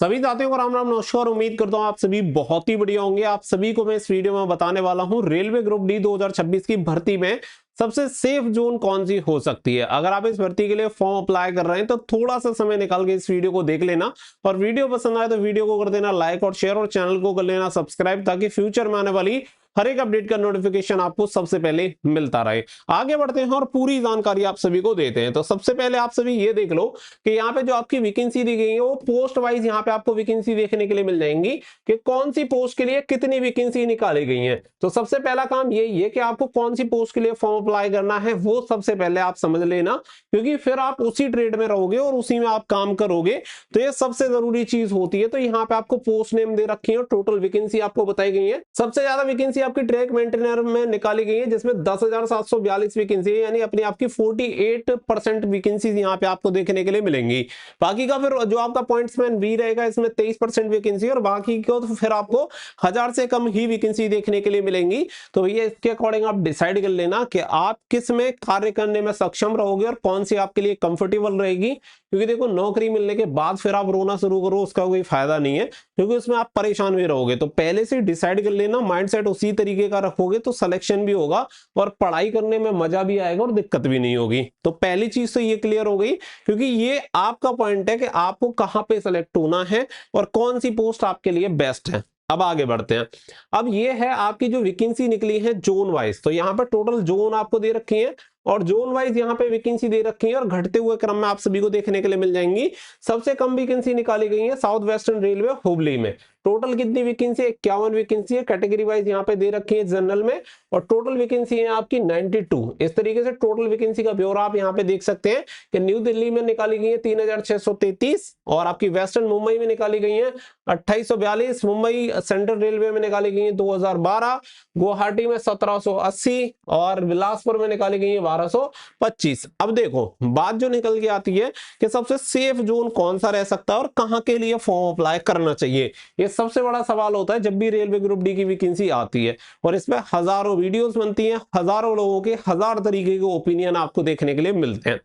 सभी साथियों को राम राम नमस्कार। उम्मीद करता हूँ आप सभी बहुत ही बढ़िया होंगे। आप सभी को मैं इस वीडियो में बताने वाला हूँ रेलवे ग्रुप डी 2026 की भर्ती में सबसे सेफ जोन कौन सी हो सकती है। अगर आप इस भर्ती के लिए फॉर्म अप्लाई कर रहे हैं तो थोड़ा सा समय निकाल के इस वीडियो को देख लेना, और वीडियो पसंद आए तो वीडियो को कर देना लाइक और शेयर, और चैनल को कर लेना सब्सक्राइब, ताकि फ्यूचर में आने वाली हर एक अपडेट का नोटिफिकेशन आपको सबसे पहले मिलता रहे। आगे बढ़ते हैं और पूरी जानकारी आप सभी को देते हैं। तो सबसे पहले आप सभी ये देख लो कि यहाँ पे जो आपकी वैकेंसी दी गई है वो पोस्ट वाइज यहाँ पे आपको वैकेंसी देखने के लिए मिल जाएंगी कि कौन सी पोस्ट के लिए कितनी वैकेंसी निकाली गई है। तो सबसे पहला काम ये कि आपको कौन सी पोस्ट के लिए फॉर्म अप्लाई करना है वो सबसे पहले आप समझ लेना, क्योंकि फिर आप उसी ट्रेड में रहोगे और उसी में आप काम करोगे। तो ये सबसे जरूरी चीज होती है। तो यहाँ पे आपको पोस्ट नेम दे रखी है और टोटल वैकेंसी आपको बताई गई है। सबसे ज्यादा वैकेंसी आपकी ट्रैक मेंटेनर में निकाली गई है, जिसमें 10,742 वैकेंसी है, यानी अपनी आपकी 48% वैकेंसी यहाँ पे आपको देखने के लिए मिलेंगी। बाकी का फिर जो आपका पॉइंट्समैन बी रहेगा इसमें 23% वैकेंसी, और बाकी को तो फिर आपको 1000 से कम ही वैकेंसी देखने के लिए मिलेंगी। तो ये इसके अकॉर्डिंग आप डिसाइड कर लेना कि आप किस में कार्य करने में सक्षम रहोगे और कौन सी आपके लिए कंफर्टेबल रहेगी। क्योंकि देखो, नौकरी मिलने के बाद फिर आप रोना शुरू करो, उसका कोई फायदा नहीं है, क्योंकि उसमें आप परेशान भी रहोगे। तो पहले से डिसाइड कर लेना, माइंडसेट उसी तरीके का रखोगे तो सिलेक्शन भी होगा और पढ़ाई करने में मजा भी आएगा और दिक्कत भी नहीं होगी। तो पहली चीज तो ये क्लियर हो गई, क्योंकि ये आपका पॉइंट है कि आपको कहां पे सेलेक्ट होना है और कौन सी पोस्ट आपके लिए बेस्ट है। अब आगे बढ़ते हैं। अब ये है आपकी जो वैकेंसी निकली है जोन वाइज। तो यहाँ पर टोटल जोन आपको दे रखी है और जोन वाइज यहाँ पे वैकेंसी दे रखी है, और घटते हुए क्रम में आप सभी को देखने के लिए मिल जाएंगी। सबसे कम वैकेंसी निकाली गई है साउथ वेस्टर्न रेलवे हुबली में। टोटल कितनी वैकेंसी है? 51 वैकेंसी है। कैटेगरी वाइज यहाँ पे दे रखी है जनरल में, और टोटल वैकेंसी है आपकी 92। इस तरीके से टोटल वैकेंसी का ब्यौरा आप यहाँ पे देख सकते हैं कि न्यू दिल्ली में निकाली गई है 3633, और आपकी वेस्टर्न मुंबई में निकाली गई है 2842, मुंबई सेंट्रल रेलवे में निकाली गई है 2012, गुवाहाटी में 1780, और बिलासपुर में निकाली गई है 1225। अब देखो, बात जो निकल के आती है कि सबसे सेफ जोन कौन सा रह सकता है और कहां के लिए फॉर्म अप्लाई करना चाहिए। ये सबसे बड़ा सवाल होता है जब भी रेलवे ग्रुप डी की वैकेंसी आती है, और इसमें हजारों वीडियोस बनती हैं, हजारों लोगों के हजार तरीके के ओपिनियन आपको देखने के लिए मिलते हैं।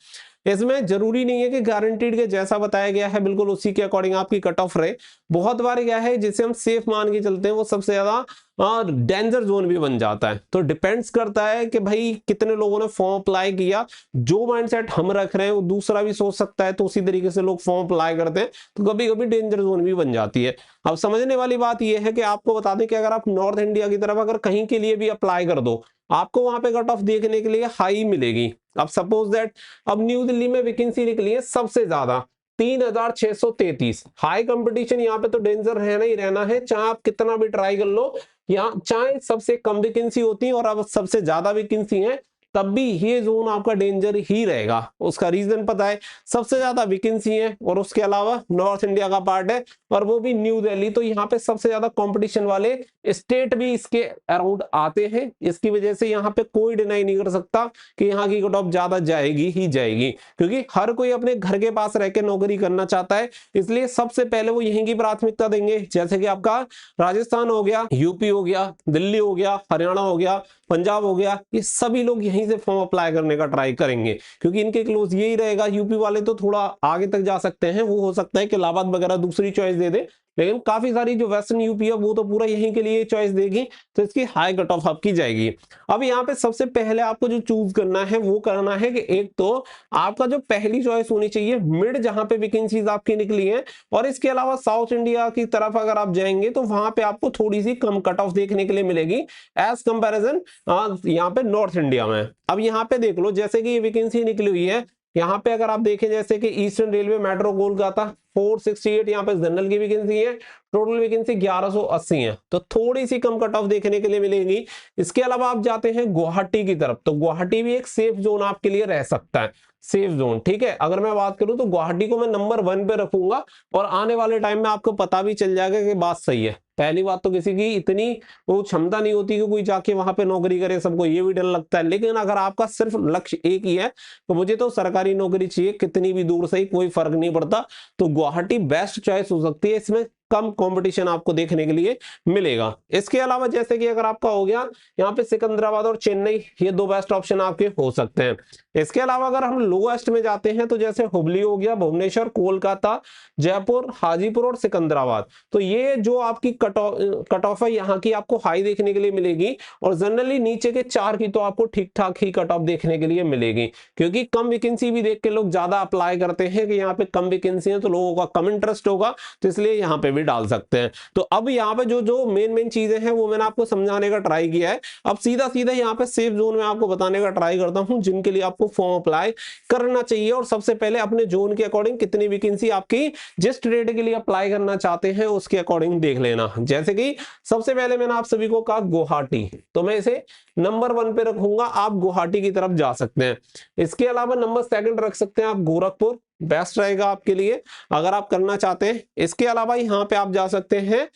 इसमें जरूरी नहीं है कि गारंटीड के जैसा बताया गया है बिल्कुल उसी के अकॉर्डिंग आपकी कट ऑफ रहे। बहुत बार क्या है, जिसे हम सेफ मान के चलते हैं वो सबसे ज्यादा डेंजर जोन भी बन जाता है। तो डिपेंड्स करता है कि भाई कितने लोगों ने फॉर्म अप्लाई किया। जो माइंडसेट हम रख रहे हैं वो दूसरा भी सोच सकता है, तो उसी तरीके से लोग फॉर्म अप्लाई करते हैं, तो कभी कभी डेंजर जोन भी बन जाती है। अब समझने वाली बात यह है कि आपको बता दें कि अगर आप नॉर्थ इंडिया की तरफ अगर कहीं के लिए भी अप्लाई कर दो, आपको वहां पे कट ऑफ देखने के लिए हाई मिलेगी। अब सपोज दैट अब न्यू दिल्ली में वैकेंसी निकली है सबसे ज्यादा 3633। हाई कंपटीशन यहाँ पे तो डेंजर रहना ही रहना है, चाहे आप कितना भी ट्राई कर लो। यहाँ चाहे सबसे कम वैकेंसी होती है और अब सबसे ज्यादा वैकेंसी है, तब भी ये जोन आपका डेंजर ही रहेगा। उसका रीजन पता है, सबसे ज्यादा वैकेंसी है और उसके अलावा नॉर्थ इंडिया का पार्ट है, और वो भी न्यू दिल्ली। तो यहाँ पे सबसे ज्यादा कंपटीशन वाले स्टेट भी इसके अराउंड आते हैं। इसकी वजह से यहाँ पे कोई डिनाई नहीं कर सकता कि यहाँ की कट ऑफ ज्यादा जाएगी ही जाएगी, क्योंकि हर कोई अपने घर के पास रह के नौकरी करना चाहता है। इसलिए सबसे पहले वो यहीं की प्राथमिकता देंगे। जैसे कि आपका राजस्थान हो गया, यूपी हो गया, दिल्ली हो गया, हरियाणा हो गया, पंजाब हो गया, ये सभी लोग यहीं से फॉर्म अप्लाई करने का ट्राई करेंगे, क्योंकि इनके क्लोज यही रहेगा। यूपी वाले तो थोड़ा आगे तक जा सकते हैं, वो हो सकता है कि इलाहाबाद वगैरह दूसरी चॉइस दे दे, लेकिन काफी सारी जो वेस्टर्न यूपी है वो तो पूरा यहीं के लिए चॉइस देगी। तो इसकी हाई कट ऑफ आपकी जाएगी। अब यहाँ पे सबसे पहले आपको जो चूज करना है वो करना है कि एक तो आपका जो पहली चॉइस होनी चाहिए मिड, जहां पे वैकेंसीज आपकी निकली है, और इसके अलावा साउथ इंडिया की तरफ अगर आप जाएंगे तो वहां पे आपको थोड़ी सी कम कट ऑफ देखने के लिए मिलेगी एज कंपेरिजन यहाँ पे नॉर्थ इंडिया में। अब यहाँ पे देख लो, जैसे कि ये वैकेंसी निकली हुई है, यहाँ पे अगर आप देखें जैसे कि ईस्टर्न रेलवे मेट्रो कोलकाता 468 यहाँ पे जनरल की वैकेंसी है, टोटल वैकेंसी 1180 है, तो थोड़ी सी कम कट ऑफ देखने के लिए मिलेगी। इसके अलावा आप जाते हैं गुवाहाटी की तरफ, तो गुवाहाटी भी एक सेफ जोन आपके लिए रह सकता है। सेफ जोन, ठीक है। अगर मैं बात करूं तो गुवाहाटी को मैं नंबर 1 पे रखूंगा, और आने वाले टाइम में आपको पता भी चल जाएगा कि बात सही है। पहली बात तो किसी की इतनी वो क्षमता नहीं होती कि कोई जाके वहां पे नौकरी करे, सबको ये भी डर लगता है। लेकिन अगर आपका सिर्फ लक्ष्य एक ही है तो मुझे तो सरकारी नौकरी चाहिए, कितनी भी दूर से ही कोई फर्क नहीं पड़ता, तो गुवाहाटी बेस्ट चॉइस हो सकती है। इसमें कम कंपटीशन आपको देखने के लिए मिलेगा। इसके अलावा जैसे कि अगर आपका हो गया यहाँ पे सिकंदराबाद और चेन्नई, ये दो बेस्ट ऑप्शन आपके हो सकते हैं। इसके अलावा अगर हम लोएस्ट में जाते हैं तो जैसे हुबली हो गया, भुवनेश्वर, कोलकाता, जयपुर, हाजीपुर और सिकंदराबाद, तो ये जो आपकी कट ऑफ है यहाँ की आपको हाई देखने के लिए मिलेगी। और जनरली नीचे के 4 की तो आपको ठीक ठाक ही कट ऑफ देखने के लिए मिलेगी, क्योंकि कम वैकेंसी भी देख के लोग ज्यादा अप्लाई करते हैं कि यहाँ पे कम वैकेंसी है तो लोगों का कम इंटरेस्ट होगा, तो इसलिए यहाँ पे भी डाल सकते हैं। तो अब यहाँ पे जो जो मेन चीजें हैं वो मैंने आपको समझाने का ट्राई किया है। अब सीधा सीधा यहाँ पे सेफ जोन में आपको बताने का ट्राई करता हूँ जिनके लिए आपको फॉर्म अप्लाई करना चाहिए। और सबसे पहले अपने जोन के अकॉर्डिंग कितनी वैकेंसी आपकी जिस ट्रेड के लिए अप्लाई करना चाहते हैं उसके अकॉर्डिंग देख लेना। जैसे कि सबसे पहले मैंने आप सभी को कहा गुवाहाटी, तो मैं इसे नंबर 1 पे रखूंगा, आप गुवाहाटी की तरफ जा सकते हैं। इसके अलावा नंबर 2 रख सकते हैं आप गोरखपुर, बेस्ट रहेगा आपके लिए अगर आप करना चाहते हैं। इसके अलावा यहाँ पे आप जा सकते हैं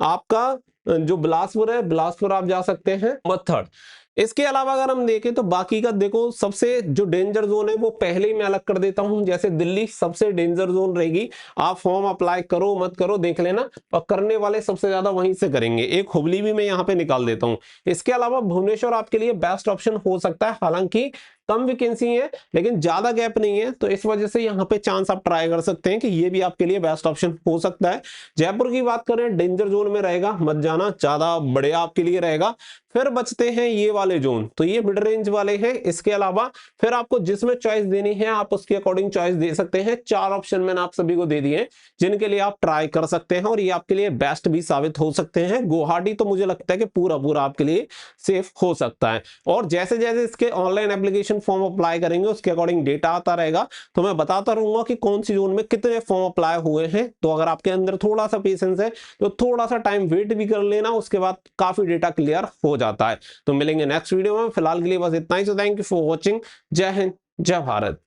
आपका जो बिलासपुर है, बिलासपुर आप जा सकते हैं नंबर 3। इसके अलावा अगर हम देखें तो बाकी का देखो, सबसे जो डेंजर जोन है वो पहले ही मैं अलग कर देता हूं। जैसे दिल्ली सबसे डेंजर जोन रहेगी, आप फॉर्म अप्लाई करो मत करो देख लेना, और करने वाले सबसे ज्यादा वहीं से करेंगे। एक हुबली भी मैं यहाँ पे निकाल देता हूं। इसके अलावा भुवनेश्वर आपके लिए बेस्ट ऑप्शन हो सकता है, हालांकि कम वैकेंसी है लेकिन ज्यादा गैप नहीं है, तो इस वजह से यहाँ पे चांस आप ट्राई कर सकते हैं कि ये भी आपके लिए बेस्ट ऑप्शन हो सकता है। जयपुर की बात करें डेंजर जोन में रहेगा, मत जाना, ज्यादा बढ़िया आपके लिए रहेगा। फिर बचते हैं ये वाले जोन, तो ये मिड रेंज वाले हैं। इसके अलावा फिर आपको जिसमें चॉइस देनी है आप उसके अकॉर्डिंग चॉइस दे सकते हैं। 4 ऑप्शन मैंने आप सभी को दे दिए हैं जिनके लिए आप ट्राई कर सकते हैं और ये आपके लिए बेस्ट भी साबित हो सकते हैं। गुवाहाटी तो मुझे लगता है कि पूरा पूरा आपके लिए सेफ हो सकता है। और जैसे जैसे इसके ऑनलाइन एप्लीकेशन फॉर्म अप्लाई करेंगे उसके अकॉर्डिंग डेटा आता रहेगा, तो मैं बताता रहूंगा कि कौन सी जोन में कितने फॉर्म अप्लाई हुए हैं। तो अगर आपके अंदर थोड़ा सा पेशेंस है तो थोड़ा सा टाइम वेट भी कर लेना, उसके बाद काफी डेटा क्लियर हो जाता है। तो मिलेंगे नेक्स्ट वीडियो में, फिलहाल के लिए बस इतना ही। So thank you for watching. जय हिंद, जय भारत।